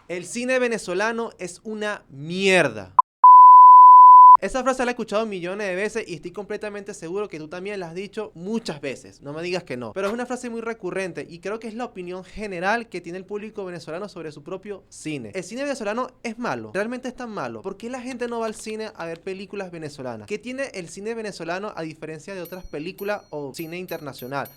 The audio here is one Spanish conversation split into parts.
El cine venezolano es una mierda. Esa frase la he escuchado millones de veces y estoy completamente seguro que tú también la has dicho muchas veces. No me digas que no. Pero es una frase muy recurrente y creo que es la opinión general que tiene el público venezolano sobre su propio cine. ¿El cine venezolano es malo? ¿Realmente es tan malo? ¿Por qué la gente no va al cine a ver películas venezolanas? ¿Qué tiene el cine venezolano a diferencia de otras películas o cine internacional?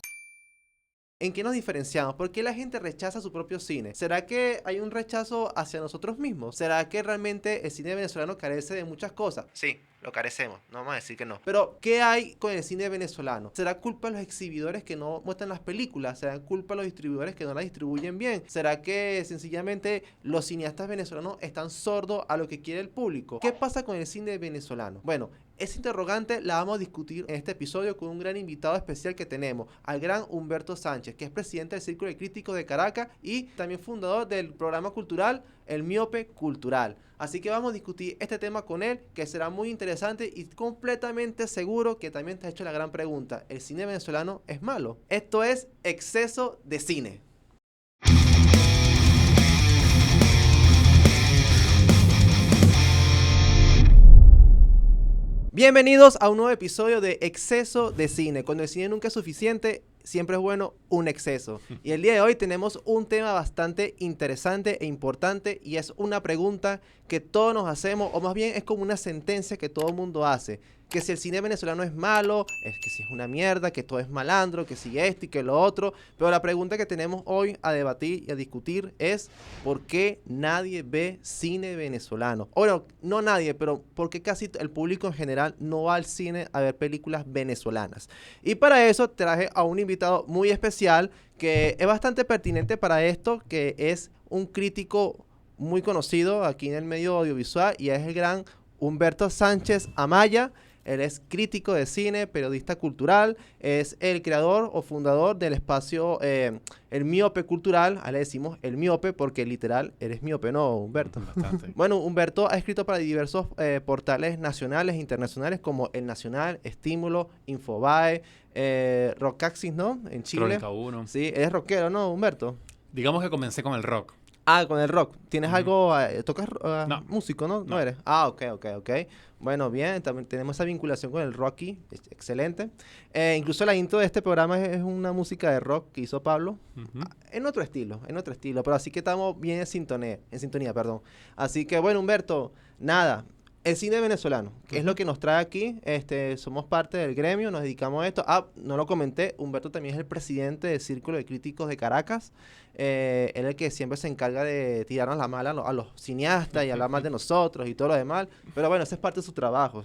¿En qué nos diferenciamos? ¿Por qué la gente rechaza su propio cine? ¿Será que hay un rechazo hacia nosotros mismos? ¿Será que realmente el cine venezolano carece de muchas cosas? Sí, lo carecemos, no vamos a decir que no. Pero, ¿qué hay con el cine venezolano? ¿Será culpa de los exhibidores que no muestran las películas? ¿Será culpa de los distribuidores que no las distribuyen bien? ¿Será que sencillamente los cineastas venezolanos están sordos a lo que quiere el público? ¿Qué pasa con el cine venezolano? Bueno, esa interrogante la vamos a discutir en este episodio con un gran invitado especial que tenemos, al gran Humberto Sánchez, que es presidente del Círculo de Críticos de Caracas y también fundador del programa cultural El Miope Cultural. Así que vamos a discutir este tema con él, que será muy interesante y completamente seguro que también te ha hecho la gran pregunta: ¿el cine venezolano es malo? Esto es Exceso de Cine. Bienvenidos a un nuevo episodio de Exceso de Cine. Cuando el cine nunca es suficiente, siempre es bueno un exceso. Y el día de hoy tenemos un tema bastante interesante e importante y es una pregunta que todos nos hacemos, o más bien es como una sentencia que todo el mundo hace. Que si el cine venezolano es malo, es que si es una mierda, que todo es malandro, que si esto y que lo otro. Pero la pregunta que tenemos hoy a debatir y a discutir es: ¿por qué nadie ve cine venezolano? Bueno, no nadie, pero ¿por qué casi el público en general no va al cine a ver películas venezolanas? Y para eso traje a un invitado muy especial que es bastante pertinente para esto, que es un crítico muy conocido aquí en el medio audiovisual y es el gran Humberto Sánchez Amaya. Él es crítico de cine, periodista cultural, es el creador o fundador del espacio El Miope Cultural. Ahí le decimos El Miope porque literal eres miope, ¿no, Humberto? Bastante. Bueno, Humberto ha escrito para diversos portales nacionales e internacionales como El Nacional, Estímulo, Infobae, Rockaxis, ¿no? En Chile. Crónica 1. Sí, eres rockero, ¿no, Humberto? Digamos que comencé con el rock. Ah, con el rock. ¿Tienes algo? ¿Tocas No, músico, no? ¿No no. eres? Ah, ok. Bueno, bien, también tenemos esa vinculación con el Rocky. Excelente. Incluso la intro de este programa es una música de rock que hizo Pablo. Ujú. En otro estilo, pero así que estamos bien en sintonía, perdón. Así que bueno, Humberto, nada. El cine venezolano, que es lo que nos trae aquí. Somos parte del gremio, nos dedicamos a esto. Ah, no lo comenté, Humberto también es el presidente del Círculo de Críticos de Caracas. Él es el que siempre se encarga de tirarnos la mala a los cineastas y hablar mal de nosotros y todo lo demás. Pero bueno, esa es parte de su trabajo.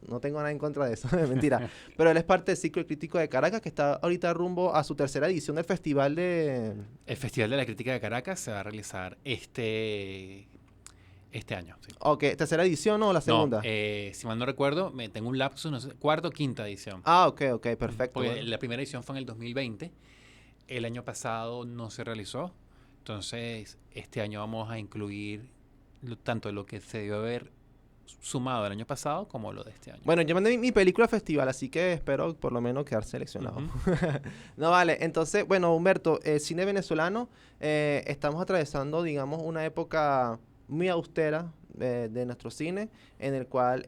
No tengo nada en contra de eso, mentira. Pero él es parte del Círculo de Críticos de Caracas, que está ahorita rumbo a su tercera edición del festival de... El Festival de la Crítica de Caracas se va a realizar este año. Sí. Ok, tercera edición o la segunda. No, si mal no recuerdo, tengo un lapsus, no sé, cuarta o quinta edición. Ah, ok, perfecto. Porque Bueno. la primera edición fue en el 2020. El año pasado no se realizó. Entonces, este año vamos a incluir tanto lo que se debió haber sumado el año pasado como lo de este año. Bueno, yo mandé mi película al festival, así que espero por lo menos quedar seleccionado. No, vale. Entonces, bueno, Humberto, el cine venezolano, estamos atravesando, digamos, una época muy austera de nuestro cine, en el cual,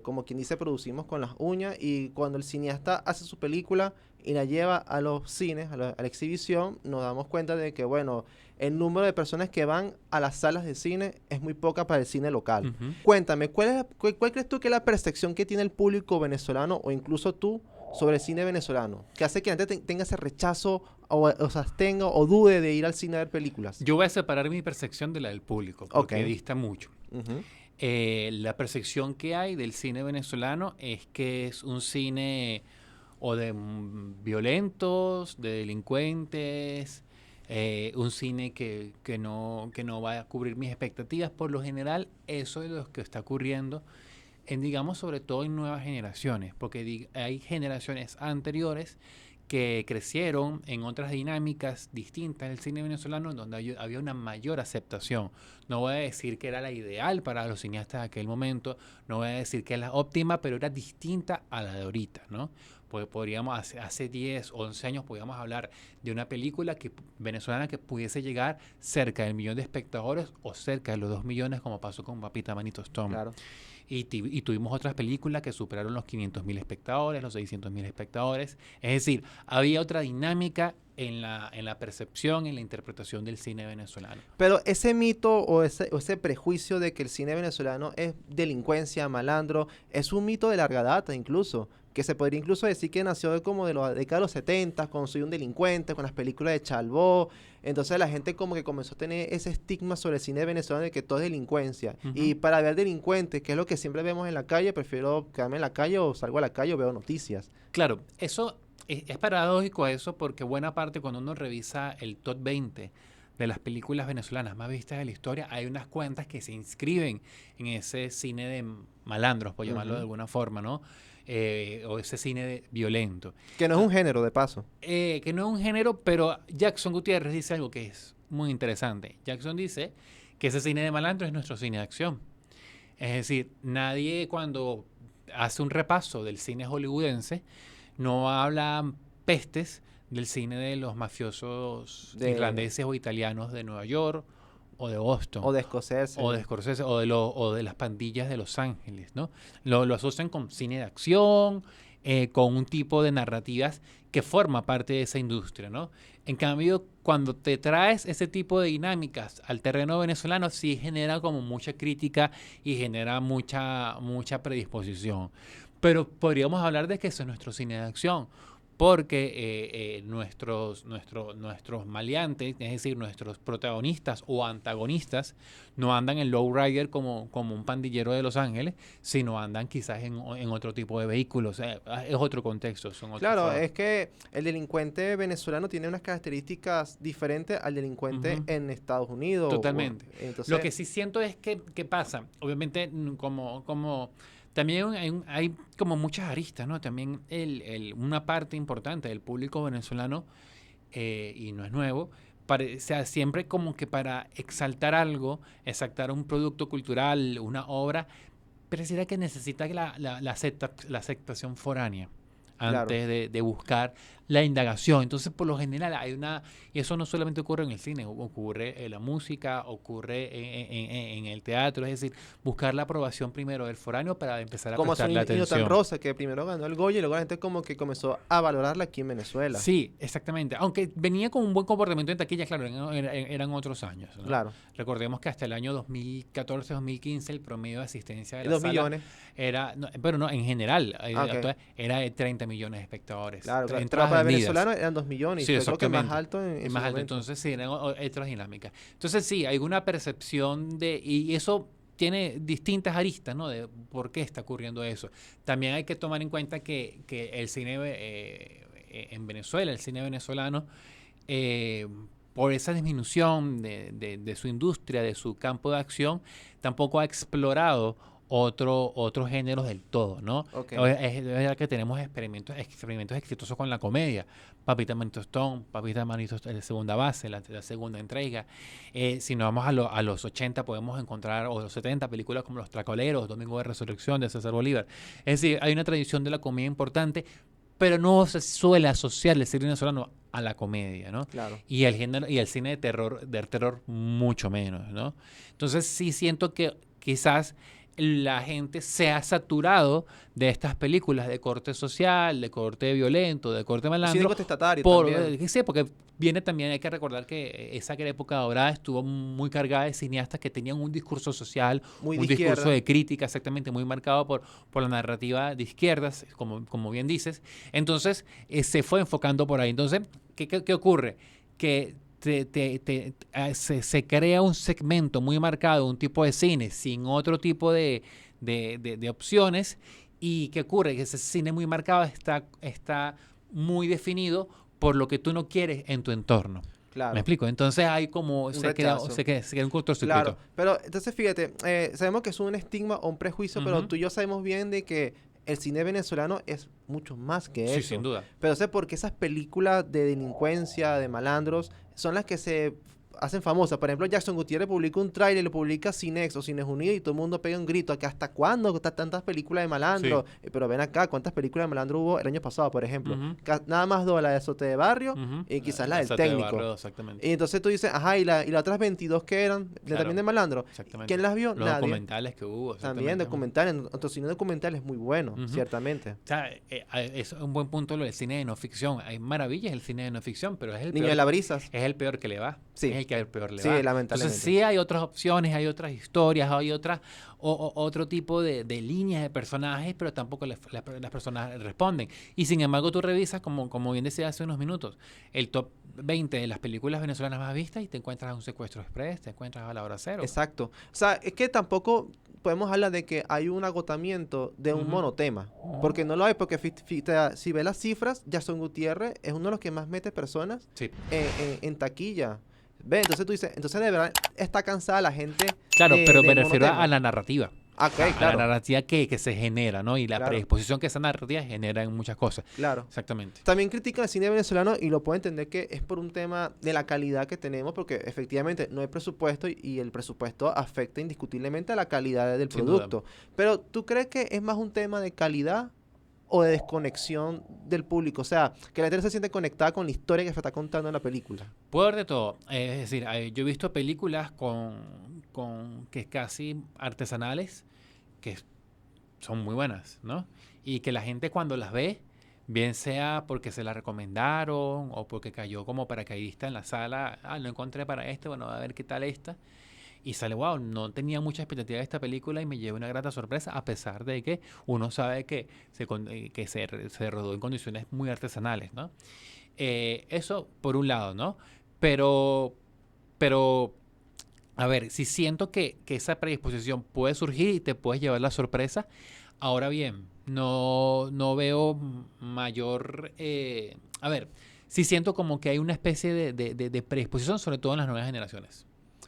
como quien dice, producimos con las uñas, y cuando el cineasta hace su película y la lleva a los cines, a la exhibición, nos damos cuenta de que, bueno, el número de personas que van a las salas de cine es muy poca para el cine local. Ujú. Cuéntame, ¿cuál crees tú que es la percepción que tiene el público venezolano o incluso tú sobre el cine venezolano, que hace que la gente tenga ese rechazo o se abstenga o dude de ir al cine a ver películas? Yo voy a separar mi percepción de la del público, porque Ok. dista mucho. Ujú. La percepción que hay del cine venezolano es que es un cine o de violentos, de delincuentes, un cine que no va a cubrir mis expectativas. Por lo general, eso es lo que está ocurriendo digamos, sobre todo en nuevas generaciones, porque hay generaciones anteriores que crecieron en otras dinámicas distintas del cine venezolano, donde había una mayor aceptación. No voy a decir que era la ideal para los cineastas de aquel momento, no voy a decir que es la óptima, pero era distinta a la de ahorita, ¿no? Porque podríamos, hace 10, 11 años, podíamos hablar de una película venezolana que pudiese llegar cerca del 1 millón de espectadores o cerca de los 2 millones, como pasó con Papita Manitos Tom. Claro. Y tuvimos otras películas que superaron los 500.000 espectadores, los 600.000 espectadores. Es decir, había otra dinámica en la percepción, en la interpretación del cine venezolano. Pero ese mito o ese prejuicio de que el cine venezolano es delincuencia, malandro, es un mito de larga data incluso, que se podría incluso decir que nació como de la década de los 70, cuando soy un delincuente, con las películas de Chalbó. Entonces la gente como que comenzó a tener ese estigma sobre el cine venezolano de que todo es delincuencia. Ujú. Y para ver delincuentes, que es lo que siempre vemos en la calle, prefiero quedarme en la calle o salgo a la calle o veo noticias. Claro, eso es paradójico eso porque buena parte cuando uno revisa el top 20 de las películas venezolanas más vistas de la historia, hay unas cuantas que se inscriben en ese cine de malandros, por llamarlo de alguna forma, ¿no? O ese cine violento. Que no es un género, de paso. Que no es un género, pero Jackson Gutiérrez dice algo que es muy interesante. Jackson dice que ese cine de malandros es nuestro cine de acción. Es decir, nadie cuando hace un repaso del cine hollywoodense no habla pestes del cine de los mafiosos irlandeses o italianos de Nueva York o de Boston. O de Scorsese. O de Scorsese, o de las pandillas de Los Ángeles, ¿no? Lo asocian con cine de acción, con un tipo de narrativas que forma parte de esa industria, ¿no? En cambio, cuando te traes ese tipo de dinámicas al terreno venezolano, sí genera como mucha crítica y genera mucha predisposición. Pero podríamos hablar de que eso es nuestro cine de acción, porque nuestros maleantes, es decir, nuestros protagonistas o antagonistas, no andan en lowrider como un pandillero de Los Ángeles, sino andan quizás en otro tipo de vehículos. Es otro contexto. Claro, es que el delincuente venezolano tiene unas características diferentes al delincuente en Estados Unidos. Totalmente. Entonces, lo que sí siento es que pasa, obviamente, también hay como muchas aristas, ¿no? También una parte importante del público venezolano, y no es nuevo, sea siempre como que para exaltar algo, exaltar un producto cultural, una obra, pareciera que necesita la aceptación foránea antes de buscar la indagación. Entonces, por lo general, y eso no solamente ocurre en el cine, ocurre en la música, ocurre en el teatro, es decir, buscar la aprobación primero del foráneo para empezar a prestarle atención. Como Tan Rosa, que primero ganó el Goya y luego la gente como que comenzó a valorarla aquí en Venezuela. Sí, exactamente. Aunque venía con un buen comportamiento en taquilla, claro, eran otros años, ¿no? Claro. Recordemos que hasta el año 2014-2015 el promedio de asistencia de la 2 sala millones. era, pero no, en general, Okay. era de 30 millones de espectadores. Claro, claro. Entradas Para vendidas. venezolanos eran 2 millones y Sí, fue creo que más exactamente. alto en Es su más alto, momento. entonces sí, eran otras dinámicas. Entonces sí, hay una percepción y eso tiene distintas aristas, ¿no? De por qué está ocurriendo eso. También hay que tomar en cuenta que el cine en Venezuela, el cine venezolano, por esa disminución de su industria, de su campo de acción, tampoco ha explorado otros géneros del todo, ¿no? Okay. Es verdad que tenemos experimentos exitosos con la comedia. Papita Manitos Tom, Papita Manitos de segunda base, la segunda entrega. Si nos vamos a los 80 podemos encontrar, o los 70, películas como Los Tracoleros, Domingo de Resurrección de César Bolívar. Es decir, hay una tradición de la comedia importante, pero no se suele asociar el cine venezolano a la comedia, ¿no? Claro. Y el género y el cine de terror mucho menos, ¿no? Entonces sí siento que quizás la gente se ha saturado de estas películas de corte social, de corte violento, de corte malandro. Cine contestatario también. Sí, porque viene también, hay que recordar que esa época dorada estuvo muy cargada de cineastas que tenían un discurso social, Muy un de discurso izquierda. de crítica, exactamente, muy marcado por la narrativa de izquierdas, como bien dices. Entonces, se fue enfocando por ahí. Entonces, ¿qué ocurre? Que se crea un segmento muy marcado, un tipo de cine sin otro tipo de opciones. ¿Y qué ocurre? Que ese cine muy marcado está muy definido por lo que tú no quieres en tu entorno. Claro. ¿Me explico? Entonces hay como se queda un cortocircuito. Claro, pero entonces fíjate, sabemos que es un estigma o un prejuicio, pero tú y yo sabemos bien de que el cine venezolano es mucho más que eso. Sí, sin duda. Pero sé por qué esas películas de delincuencia, de malandros, son las que se hacen famosas. Por ejemplo, Jackson Gutiérrez publica un tráiler, lo publica Cinex o Cines Unidos y todo el mundo pega un grito. Que ¿hasta cuándo tantas películas de malandro? Sí. Pero ven acá, ¿cuántas películas de malandro hubo el año pasado, por ejemplo? Ujú, Nada más dos, la de Azote de Barrio ujú. y quizás la del Esa te técnico. barrio, exactamente. Y entonces tú dices, ajá, y las otras 22 que eran Claro, también de malandro. exactamente. ¿Quién las vio? Los Nadie. documentales que hubo, También exactamente. documentales. Otro cine documental es muy bueno, Ujú. ciertamente. O sea, es un buen punto lo del cine de no ficción. Hay maravillas el cine de no ficción, pero es el Niño de peor, las brisas. es el peor que le va. Sí. Es el que al peor le Sí, va. lamentablemente. Entonces sí hay otras opciones, hay otras historias, hay otras otro tipo de líneas de personajes, pero tampoco las personas responden. Y sin embargo tú revisas, como bien decía hace unos minutos, el top 20 de las películas venezolanas más vistas y te encuentras a Un Secuestro Express, te encuentras a La Hora Cero. Exacto. O sea, es que tampoco podemos hablar de que hay un agotamiento de un Ujú. monotema. Ujú. Porque no lo hay, porque si ves las cifras, Jason Gutiérrez es uno de los que más mete personas Sí. en taquilla. Ve, entonces tú dices, entonces de verdad está cansada la gente Claro, pero me del refiero monotema. a la narrativa. Ah, ok, A la claro, narrativa que se genera, ¿no? Y la Claro. predisposición que esa narrativa genera en muchas cosas. claro. Exactamente. También critican el cine venezolano y lo puedo entender que es por un tema de la calidad que tenemos, porque efectivamente no hay presupuesto y el presupuesto afecta indiscutiblemente a la calidad del Sin duda. producto. Pero ¿tú crees que es más un tema de calidad o de desconexión del público? O sea, que la gente se siente conectada con la historia que se está contando en la película. Puede haber de todo. Es decir, yo he visto películas que casi artesanales que son muy buenas, ¿no? Y que la gente cuando las ve, bien sea porque se la recomendaron o porque cayó como paracaidista en la sala, lo encontré para este, bueno, a ver qué tal esta. Y sale, wow, no tenía mucha expectativa de esta película y me llevé una grata sorpresa, a pesar de que uno sabe que se rodó en condiciones muy artesanales, ¿no? Eso por un lado, ¿no? Pero, a ver, si siento que esa predisposición puede surgir y te puedes llevar la sorpresa, ahora bien, no veo mayor... a ver, sí siento como que hay una especie de predisposición, sobre todo en las nuevas generaciones.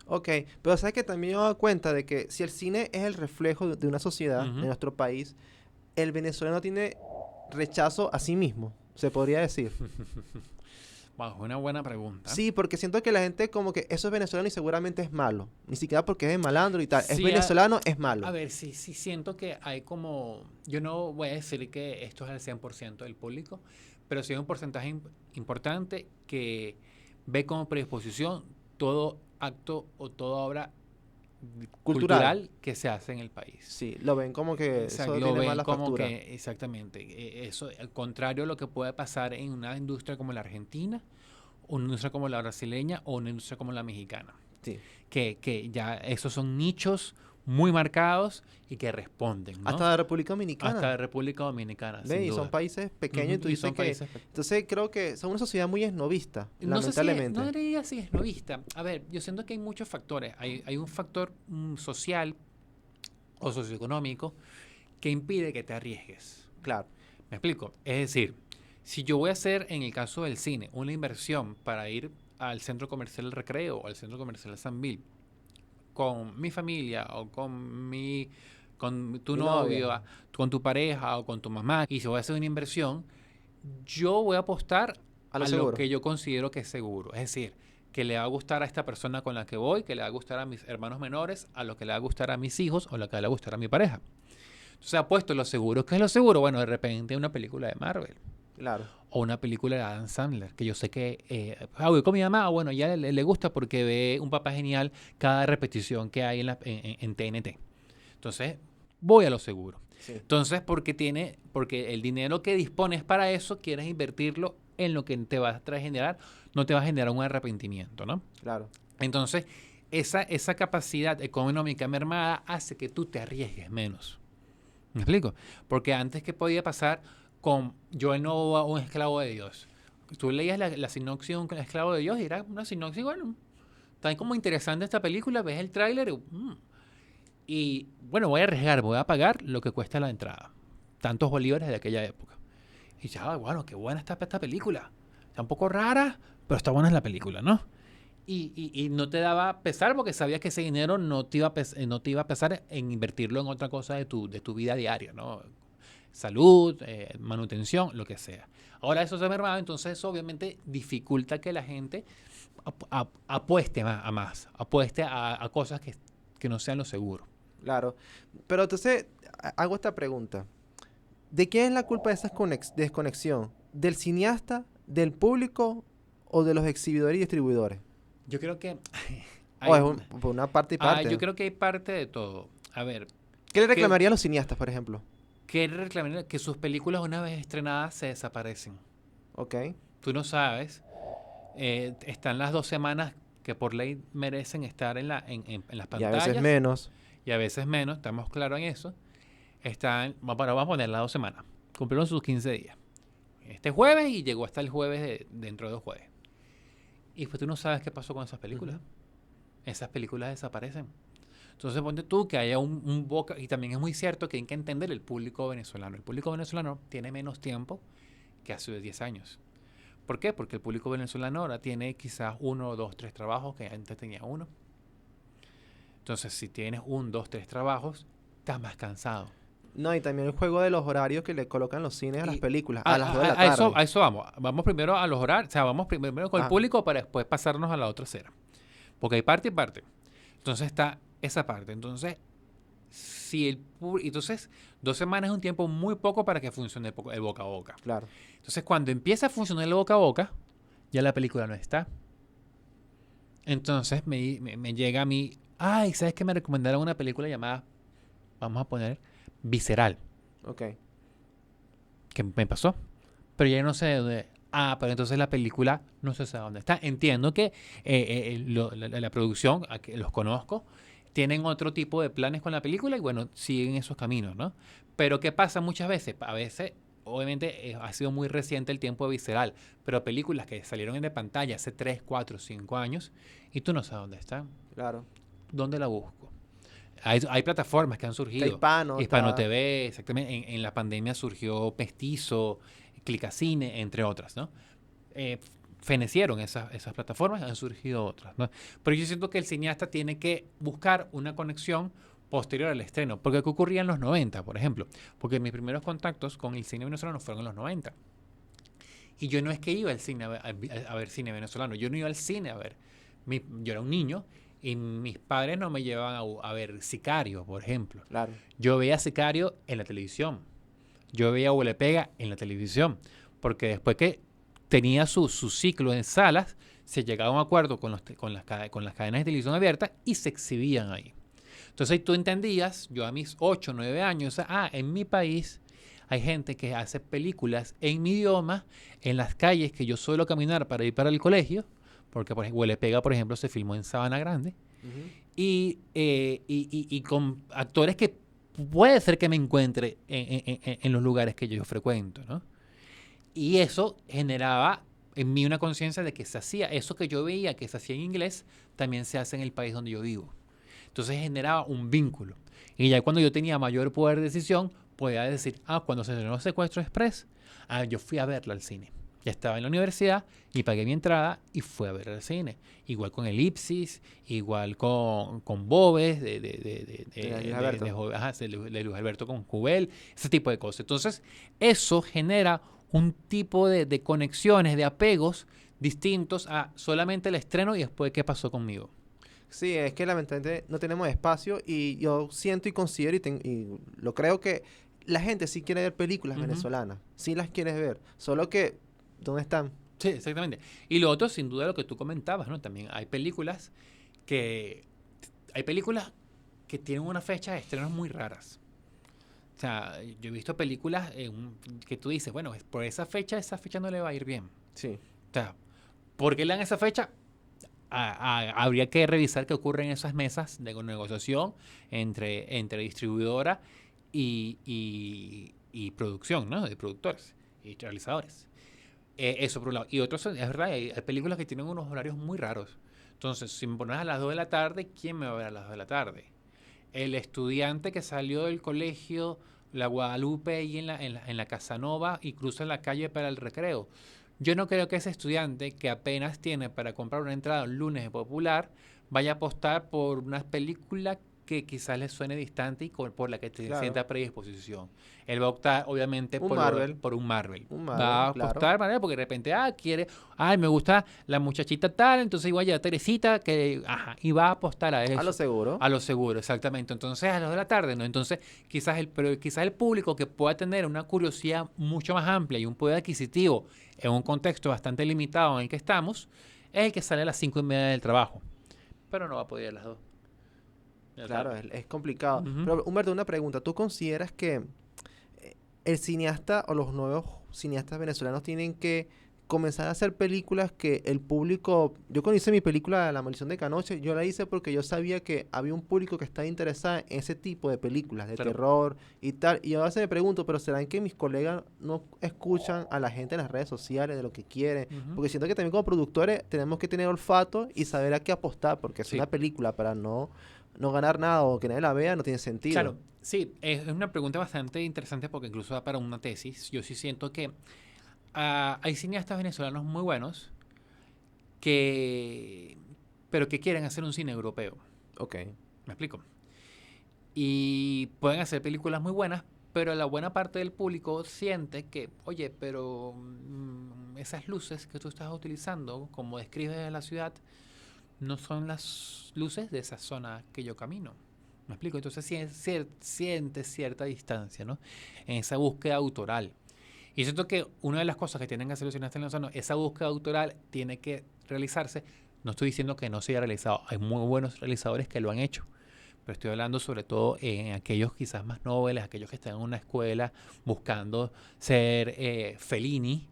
Ok, pero sabes que también me he dado cuenta de que si el cine es el reflejo de una sociedad, Ujú. de nuestro país, el venezolano tiene rechazo a sí mismo, se podría decir. Wow, es una buena pregunta. Sí, porque siento que la gente como que eso es venezolano y seguramente es malo. Ni siquiera porque es de malandro y tal. Es Sí, venezolano, es malo. A ver, sí siento que hay como... Yo no voy a decir que esto es el 100% del público, pero sí hay un porcentaje importante que ve como predisposición todo acto o toda obra cultural que se hace en el país. Sí, lo ven como que Exacto, eso lo tiene ven mala como factura. que, exactamente, eso, al contrario a lo que puede pasar en una industria como la argentina, una industria como la brasileña o una industria como la mexicana. Sí. Que ya esos son nichos muy marcados y que responden, ¿no? Hasta la República Dominicana. Hasta la República Dominicana, Ve, sin y son duda. países pequeños y Ujú, tú y dices son que... países Entonces creo que son una sociedad muy esnovista, No sé si lamentablemente. no diría si es novista. A ver, yo siento que hay muchos factores. Hay un factor social o socioeconómico que impide que te arriesgues. Claro. ¿Me explico? Es decir, si yo voy a hacer, en el caso del cine, una inversión para ir al centro comercial El Recreo o al centro comercial San Bill con mi familia o con tu Mi novio, novia. con tu pareja o con tu mamá, y si voy a hacer una inversión, yo voy a apostar A lo a lo seguro. que yo considero que es seguro. Es decir, que le va a gustar a esta persona con la que voy, que le va a gustar a mis hermanos menores, a lo que le va a gustar a mis hijos o lo que le va a gustar a mi pareja. Entonces apuesto lo seguro. ¿Qué es lo seguro? Bueno, de repente una película de Marvel Claro. o una película de Adam Sandler, que yo sé que voy con mi mamá, bueno, ya le gusta porque ve Un Papá Genial cada repetición que hay en TNT. Entonces, voy a lo seguro. Sí. Entonces, porque el dinero que dispones para eso, quieres invertirlo en lo que te va a generar, no te va a generar un arrepentimiento, ¿no? Claro. Entonces, esa capacidad económica mermada hace que tú te arriesgues menos. ¿Me explico? Porque antes, ¿qué podía pasar con Yo el nuevo un esclavo de Dios? Tú leías la sinopsis de Un esclavo de Dios y era una sinopsis, bueno, tan como interesante esta película, ves el tráiler y, bueno, voy a arriesgar, voy a pagar lo que cuesta la entrada. Tantos bolívares de aquella época. Y ya, bueno, qué buena está esta película. Está un poco rara, pero está buena la película, ¿no? Y no te daba pesar porque sabías que ese dinero no te iba a pesar en invertirlo en otra cosa de tu vida diaria, ¿no? Salud, manutención, lo que sea. Ahora eso se ha mermado, entonces eso obviamente dificulta que la gente apueste a más, apueste a cosas que no sean lo seguro. Claro. Pero entonces, hago esta pregunta. ¿De quién es la culpa de esa desconexión? ¿Del cineasta, del público o de los exhibidores y distribuidores? Yo creo que ¿O hay, es por una parte y parte? yo creo que hay parte de todo. A ver, ¿Qué le ¿qué, reclamaría a los cineastas, por ejemplo? qué reclamaría? Que sus películas una vez estrenadas se desaparecen. Ok. Tú no sabes, están las 2 semanas que por ley merecen estar en las Y a veces pantallas menos. y a veces menos, estamos claros en eso. Vamos a poner las 2 semanas, cumplieron sus 15 días. Este jueves y llegó hasta el jueves dentro de 2 jueves. Y pues tú no sabes qué pasó con esas películas. Ujú. Esas películas desaparecen. Entonces ponte tú que haya un boca, y también es muy cierto que hay que entender el público venezolano. El público venezolano tiene menos tiempo que hace 10 años. ¿Por qué? Porque el público venezolano ahora tiene quizás 1, 2, 3 trabajos que antes tenía uno. Entonces, si tienes 1, 2, 3 trabajos, estás más cansado. No, y también el juego de los horarios que le colocan los cines a las Y películas, a, a las 2 de la a eso, tarde. a eso vamos. Vamos primero a los horarios. O sea, vamos primero con el Ah, público para después pasarnos a la otra acera. Porque hay parte y parte. Entonces está esa parte. Entonces, si entonces 2 semanas es un tiempo muy poco para que funcione el boca a boca. claro. Entonces, cuando empieza a funcionar el boca a boca, ya la película no está. Entonces me llega a mí, ay, ¿sabes qué? Me recomendaron una película llamada, vamos a poner, Visceral, Ok. que me pasó. Pero ya no sé de dónde. Ah, pero entonces la película no sé dónde está. Entiendo que la producción, a que los conozco, tienen otro tipo de planes con la película y bueno, siguen esos caminos, ¿no? Pero ¿qué pasa muchas veces? A veces, obviamente, ha sido muy reciente el tiempo de Visceral, pero películas que salieron en de pantalla hace 3, 4, 5 años y tú no sabes dónde están. Claro. ¿Dónde la busco? Hay plataformas que han Está surgido. hispano, Hispano está... TV, exactamente. En la pandemia surgió Mestizo, Clicacine, entre otras, ¿no? Eh, Fenecieron esas plataformas, han surgido otras, ¿no? Pero yo siento que el cineasta tiene que buscar una conexión posterior al estreno. Porque ¿qué ocurría en los 90, por ejemplo? Porque mis primeros contactos con el cine venezolano fueron en los 90. Y yo no es que iba al cine a ver cine venezolano, yo no iba al cine a ver. Yo era un niño y mis padres no me llevaban a ver Sicario, por ejemplo. Claro. Yo veía Sicario en la televisión. Yo veía Huele Pega en la televisión. Porque después que tenía su ciclo en salas, se llegaba a un acuerdo con las cadenas de televisión abierta y se exhibían ahí. Entonces tú entendías, yo a mis 8, 9 años, en mi país hay gente que hace películas en mi idioma, en las calles que yo suelo caminar para ir para el colegio, porque por ejemplo, Huele Pega, por ejemplo, se filmó en Sabana Grande, Ujú. y con actores que puede ser que me encuentre en los lugares que yo frecuento, ¿no? Y eso generaba en mí una conciencia de que se hacía, eso que yo veía que se hacía en inglés, también se hace en el país donde yo vivo. Entonces generaba un vínculo. Y ya cuando yo tenía mayor poder de decisión, podía decir, cuando se estrenó Secuestro Express, yo fui a verla al cine. Ya estaba en la universidad y pagué mi entrada y fui a ver al cine. Igual con Elipsis, igual con Bobes, De Luis Alberto. de Luis Alberto con Cubel, ese tipo de cosas. Entonces, eso genera un tipo de conexiones, de apegos distintos a solamente el estreno y después qué pasó conmigo. Sí, es que lamentablemente no tenemos espacio y yo siento y considero y lo creo que la gente sí quiere ver películas Ujú. venezolanas, sí las quiere ver, solo que, ¿dónde están? Sí, exactamente. Y lo otro, sin duda, lo que tú comentabas, ¿no? También que hay películas que tienen una fecha de estrenos muy raras. O sea, yo he visto películas que tú dices, bueno, por esa fecha no le va a ir bien. Sí, O sea, ¿por qué le dan esa fecha? Habría que revisar qué ocurre en esas mesas de negociación entre distribuidora y producción, ¿no? De productores y realizadores. Eso por un lado. Y otros, es verdad, hay películas que tienen unos horarios muy raros. Entonces, si me pones a las 2 de la tarde, ¿quién me va a ver a las 2 de la tarde? El estudiante que salió del colegio, la Guadalupe y en la Casanova y cruza la calle para el recreo. Yo no creo que ese estudiante que apenas tiene para comprar una entrada un lunes de popular vaya a apostar por una película que quizás le suene distante y por la que te Claro. sienta predisposición. Él va a optar, obviamente, Un por, Marvel. por un Marvel. Un Va Marvel, a claro. optar Marvel porque de repente, me gusta la muchachita tal, entonces igual a Teresita, y va a apostar a eso. A lo seguro. A lo seguro, exactamente. Entonces, a las 2 de la tarde, ¿no? Entonces, pero quizás el público que pueda tener una curiosidad mucho más amplia y un poder adquisitivo en un contexto bastante limitado en el que estamos, es el que sale a las 5:30 del trabajo. Pero no va a poder ir a las 2 de la Claro, tarde. es complicado. Ujú. Pero, Humberto, una pregunta. ¿Tú consideras que el cineasta o los nuevos cineastas venezolanos tienen que comenzar a hacer películas que el público... Yo cuando hice mi película La Maldición de Canoche, yo la hice porque yo sabía que había un público que estaba interesado en ese tipo de películas, de Claro. terror y tal. Y ahora se me pregunto, pero ¿serán que mis colegas no escuchan a la gente en las redes sociales de lo que quieren? Ujú. Porque siento que también como productores tenemos que tener olfato y saber a qué apostar, porque es Sí. una película para no ganar nada o que nadie la vea no tiene sentido. Claro, sí, es una pregunta bastante interesante porque incluso da para una tesis. Yo sí siento que hay cineastas venezolanos muy buenos pero que quieren hacer un cine europeo. Ok. ¿Me explico? Y pueden hacer películas muy buenas, pero la buena parte del público siente que, oye, pero esas luces que tú estás utilizando, como describes la ciudad, no son las luces de esa zona que yo camino. ¿Me explico? Entonces siente cierta distancia, ¿no? En esa búsqueda autoral. Y siento que una de las cosas que tienen que hacer los cineastas venezolanos, esa búsqueda autoral tiene que realizarse. No estoy diciendo que no se haya realizado. Hay muy buenos realizadores que lo han hecho. Pero estoy hablando sobre todo en aquellos quizás más nobles, aquellos que están en una escuela buscando ser Fellini,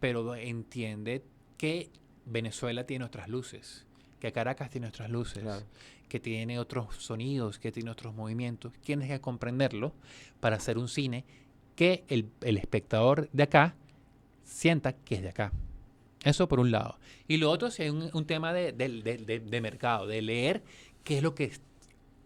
pero entiende que Venezuela tiene otras luces, que Caracas tiene otras luces, Claro. que tiene otros sonidos, que tiene otros movimientos. Tienes que comprenderlo para hacer un cine que el espectador de acá sienta que es de acá. Eso por un lado. Y lo otro, si hay un tema de mercado, de leer qué es lo que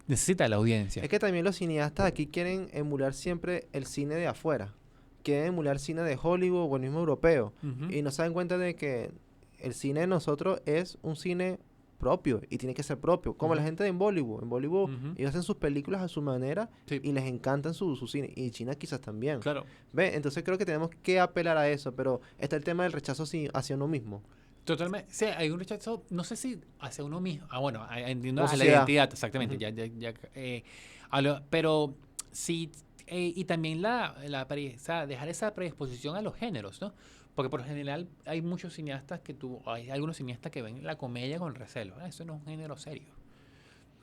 necesita la audiencia. Es que también los cineastas aquí quieren emular siempre el cine de afuera. Quieren emular cine de Hollywood o el mismo europeo. Ujú. Y no se dan cuenta de que el cine de nosotros es un cine propio y tiene que ser propio. Como la Ujú. gente en Bollywood. En Bollywood Ujú. ellos hacen sus películas a su manera Sí, y les encantan su cine. Y China quizás también. claro. ¿Ve? Entonces creo que tenemos que apelar a eso. Pero está el tema del rechazo hacia uno mismo. Totalmente. Sí, hay un rechazo, no sé si hacia uno mismo. Bueno, entiendo Como a la sociedad. identidad, exactamente. Ujú. Pero sí, y también o sea, dejar esa predisposición a los géneros, ¿no? Porque por lo general hay muchos cineastas hay algunos cineastas que ven la comedia con recelo. Eso no es un género serio.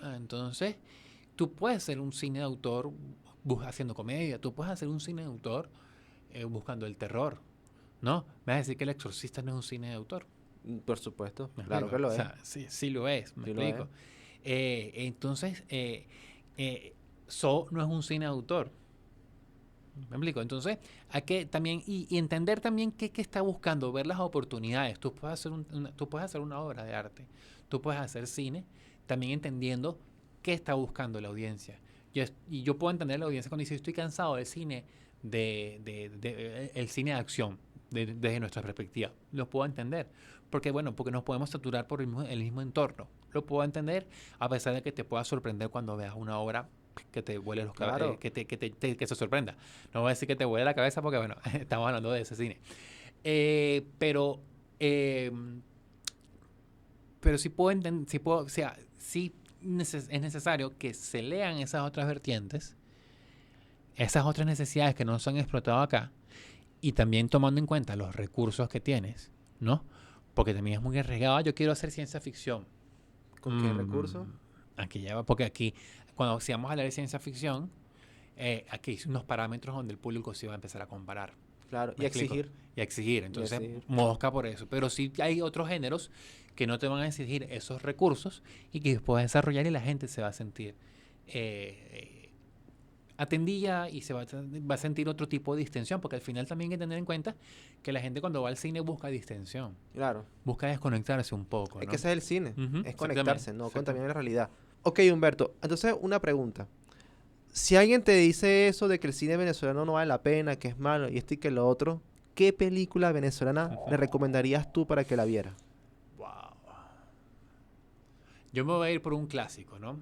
Entonces, tú puedes hacer un cine de autor haciendo comedia, tú puedes hacer un cine de autor buscando el terror, ¿no? Me vas a decir que El Exorcista no es un cine de autor. Por supuesto. ¿Me Claro explico? que lo O es. sea, sí lo es, me Sí lo es. explico. Entonces, no es un cine de autor. ¿Me explico? Entonces, hay que también, y entender también qué está buscando, ver las oportunidades. Tú puedes hacer tú puedes hacer una obra de arte, tú puedes hacer cine, también entendiendo qué está buscando la audiencia. Y yo puedo entender la audiencia cuando dice, estoy cansado del cine, el cine de acción, desde nuestra perspectiva. Lo puedo entender. Porque, bueno, porque nos podemos saturar por el mismo entorno. Lo puedo entender, a pesar de que te pueda sorprender cuando veas una obra que te vuele Claro. que se sorprenda. No voy a decir que te vuele la cabeza porque, bueno, estamos hablando de ese cine. Eh, pero sí puedo entender, o sea, sí es necesario que se lean esas otras vertientes, esas otras necesidades que no se han explotado acá, y también tomando en cuenta los recursos que tienes, ¿no? Porque también es muy arriesgado. Yo quiero hacer ciencia ficción. ¿Con qué recursos? Aquí ya va, porque aquí, cuando si vamos a hablar de ciencia ficción, aquí hay unos parámetros donde el público se va a empezar a comparar. Claro. Y ¿Me explico? exigir. Y a exigir. Entonces, exigir. mosca por eso. Pero sí hay otros géneros que no te van a exigir esos recursos y que puedes desarrollar y la gente se va a sentir atendida y va a sentir otro tipo de distensión, porque al final también hay que tener en cuenta que la gente cuando va al cine busca distensión, Claro. busca desconectarse un poco, Es ¿no? que ese es el cine. Ujú, Es exactamente, conectarse, no exactamente. contaminar la realidad. Ok, Humberto. Entonces, una pregunta. Si alguien te dice eso de que el cine venezolano no vale la pena, que es malo y esto y que lo otro, ¿qué película venezolana le recomendarías tú para que la viera? Wow. Yo me voy a ir por un clásico, ¿no?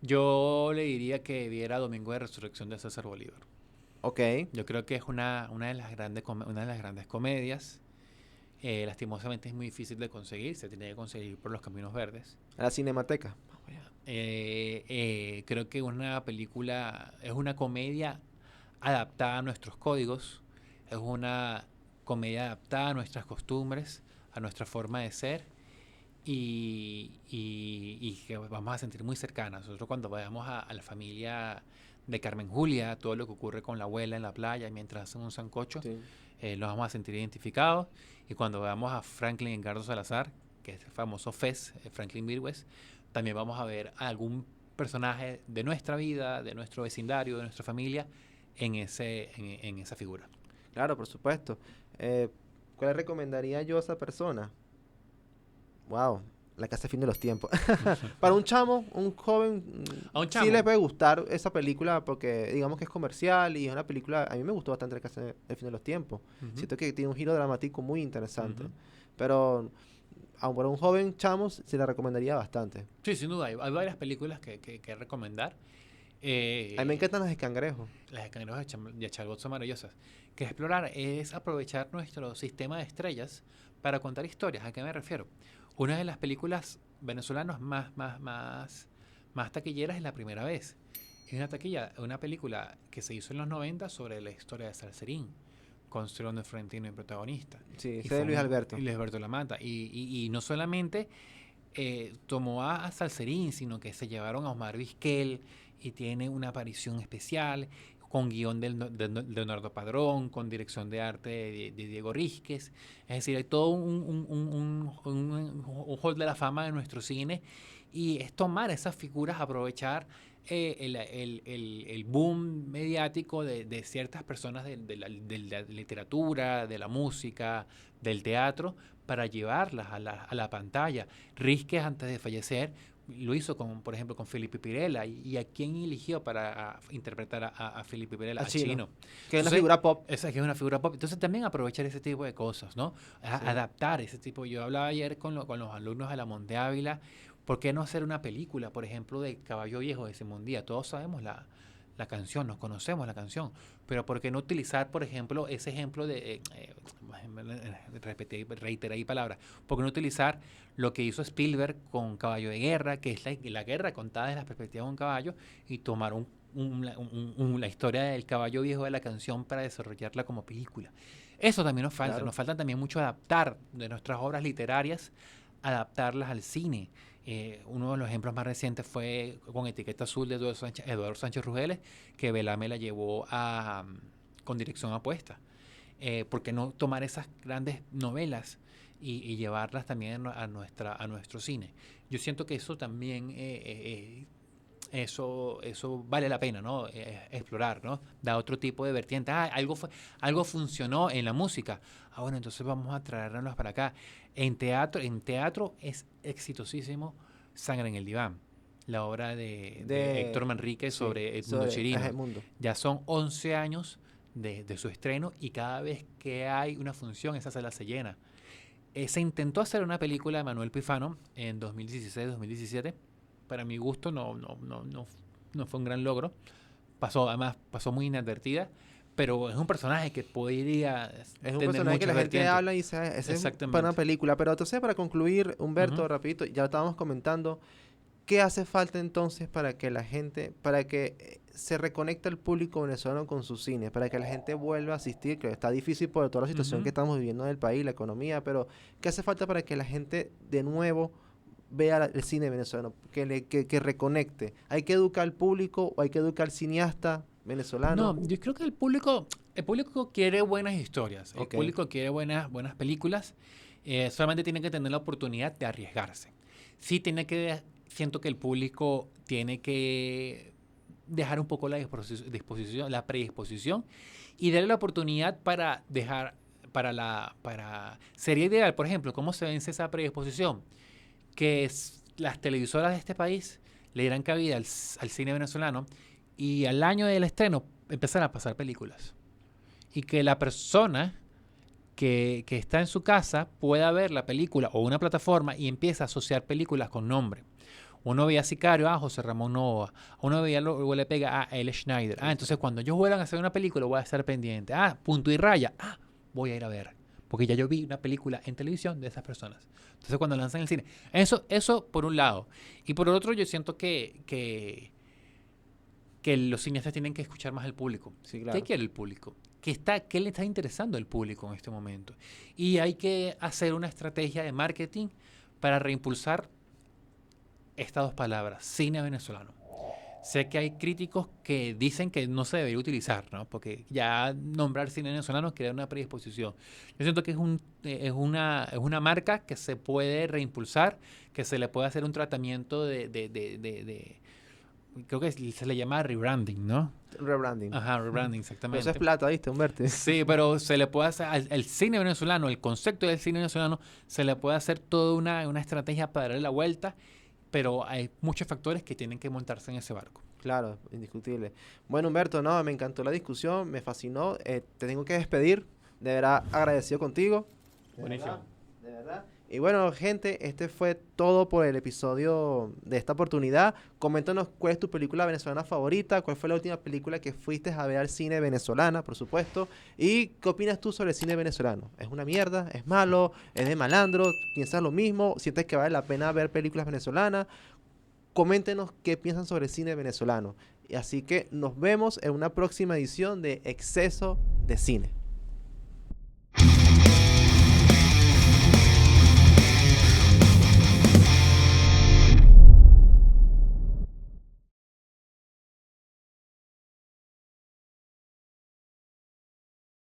Yo le diría que viera Domingo de Resurrección de César Bolívar. Ok. Yo creo que es una de las una de las grandes comedias. Lastimosamente es muy difícil de conseguir, se tiene que conseguir por los caminos verdes. A la Cinemateca. Creo que una película es una comedia adaptada a nuestros códigos, es una comedia adaptada a nuestras costumbres, a nuestra forma de ser y que vamos a sentir muy cercana. Nosotros cuando vayamos a la familia de Carmen Julia, todo lo que ocurre con la abuela en la playa mientras hacen un sancocho, Sí. nos vamos a sentir identificados. Y cuando veamos a Franklin Edgardo Salazar, que es el famoso Fez, Franklin Virgües, también vamos a ver a algún personaje de nuestra vida, de nuestro vecindario, de nuestra familia, en esa figura. Claro, por supuesto. ¿Cuál le recomendaría yo a esa persona? Wow, La Casa de Fin de los Tiempos. Para un chamo, un joven, A un sí chamo. le puede gustar esa película porque digamos que es comercial y es una película, a mí me gustó bastante La Casa de Fin de los Tiempos. Ujú. Siento que tiene un giro dramático muy interesante. Ujú. Pero aun para un joven chamo se la recomendaría bastante. Sí, sin duda, hay varias películas que recomendar. A mí me encantan las de Cangrejo. Las de Cangrejos de Chalbot son maravillosas. Que explorar es aprovechar nuestro sistema de estrellas para contar historias. ¿A qué me refiero? Una de las películas venezolanas más taquilleras es La Primera Vez. Es una película que se hizo en los 90 sobre la historia de Salserín, con Strondo Florentino y protagonista. Sí, Y ese fue de Luis Alberto. y Luis Alberto Lamata. Y no solamente tomó a Salserín, sino que se llevaron a Omar Vizquel y tiene una aparición especial con guión de Leonardo Padrón, con dirección de arte de Diego Rísquez. Es decir, hay todo un hall de la fama de nuestro cine y es tomar esas figuras, aprovechar el boom mediático de ciertas personas de la literatura, de la música, del teatro, para llevarlas a la pantalla. Rísquez, antes de fallecer, lo hizo, por ejemplo, con Felipe Pirela. ¿Y a quién eligió para interpretar a Felipe Pirela? A A Chino. Chino. Que es una Entonces, figura pop. esa que es una figura pop. Entonces también aprovechar ese tipo de cosas, ¿no? Sí. Adaptar ese tipo. Yo hablaba ayer con los alumnos de la Monte Ávila. ¿Por qué no hacer una película, por ejemplo, de Caballo Viejo de Simón Díaz? Todos sabemos la canción, nos conocemos la canción, pero ¿por qué no utilizar, por ejemplo, ese ejemplo reiteré palabras, ¿por qué no utilizar lo que hizo Spielberg con Caballo de Guerra, que es la guerra contada desde la perspectiva de un caballo, y tomar la historia del caballo viejo de la canción para desarrollarla como película? Eso también nos falta, Claro. nos falta también mucho adaptar de nuestras obras literarias, adaptarlas al cine. Uno de los ejemplos más recientes fue con Etiqueta Azul de Eduardo Sánchez Rugeles, que Belame la llevó con dirección a puesta. ¿Por qué no tomar esas grandes novelas y llevarlas también a nuestro cine? Yo siento que eso también, eso vale la pena, ¿no? Explorar, ¿no? Da otro tipo de vertiente. Algo funcionó en la música. Bueno, entonces vamos a traernos para acá. En teatro es exitosísimo Sangre en el Diván, la obra de Héctor Manrique sí, sobre Edmundo sobre Chirino. Edmundo. Ya son 11 años de su estreno y cada vez que hay una función, esa sala se llena. Se intentó hacer una película de Manuel Pifano en 2016-2017. Para mi gusto no fue un gran logro. Además pasó muy inadvertida, pero es un personaje que podría Es un tener personaje que la muchas gente vertientes. habla y dice, ese es para una Exactamente. película. Pero entonces, para concluir, Humberto, Ujú. rapidito, ya lo estábamos comentando, ¿qué hace falta entonces para que la gente, para que se reconecte el público venezolano con su cine, para que la gente vuelva a asistir, que está difícil por toda la situación Ujú. que estamos viviendo en el país, la economía, pero ¿qué hace falta para que la gente de nuevo vea el cine venezolano, que reconecte? ¿Hay que educar al público o hay que educar al cineasta venezolano? No, yo creo que el público quiere buenas historias, el Ok. público quiere buenas películas, solamente tiene que tener la oportunidad de arriesgarse. Siento que el público tiene que dejar un poco la predisposición y darle la oportunidad sería ideal, por ejemplo, ¿cómo se vence esa predisposición? Que las televisoras de este país le dieran cabida al cine venezolano y al año del estreno empezar a pasar películas. Y que la persona que está en su casa pueda ver la película o una plataforma y empieza a asociar películas con nombre. Uno veía Sicario, José Ramón Nova. Uno veía Luego le pega a L. Schneider. Entonces cuando ellos vuelvan a hacer una película voy a estar pendiente. Punto y raya. Voy a ir a ver. Porque ya yo vi una película en televisión de esas personas. Entonces cuando lanzan el cine. Eso por un lado. Y por el otro yo siento que los cineastas tienen que escuchar más al público. Sí, claro. ¿Qué quiere el público? ¿Qué le está interesando al público en este momento? Y hay que hacer una estrategia de marketing para reimpulsar estas dos palabras, cine venezolano. Sé que hay críticos que dicen que no se debería utilizar, ¿no? Porque ya nombrar cine venezolano crea una predisposición. Yo siento que es una marca que se puede reimpulsar, que se le puede hacer un tratamiento creo que se le llama rebranding, ¿no? Rebranding. Ajá, rebranding, Pero exactamente. eso es plata, ¿viste, Humberto? Sí, pero se le puede hacer al cine venezolano, el concepto del cine venezolano, se le puede hacer toda una estrategia para darle la vuelta, pero hay muchos factores que tienen que montarse en ese barco. Claro, indiscutible. Bueno, Humberto, no, me encantó la discusión, me fascinó. Te tengo que despedir. De verdad, agradecido contigo. Buenísimo. De verdad. Y bueno, gente, este fue todo por el episodio de esta oportunidad. Coméntanos cuál es tu película venezolana favorita, cuál fue la última película que fuiste a ver al cine venezolana, por supuesto. Y qué opinas tú sobre el cine venezolano. ¿Es una mierda? ¿Es malo? ¿Es de malandro? ¿Piensas lo mismo? ¿Sientes que vale la pena ver películas venezolanas? Coméntenos qué piensan sobre el cine venezolano. Y así que nos vemos en una próxima edición de Exceso de Cine.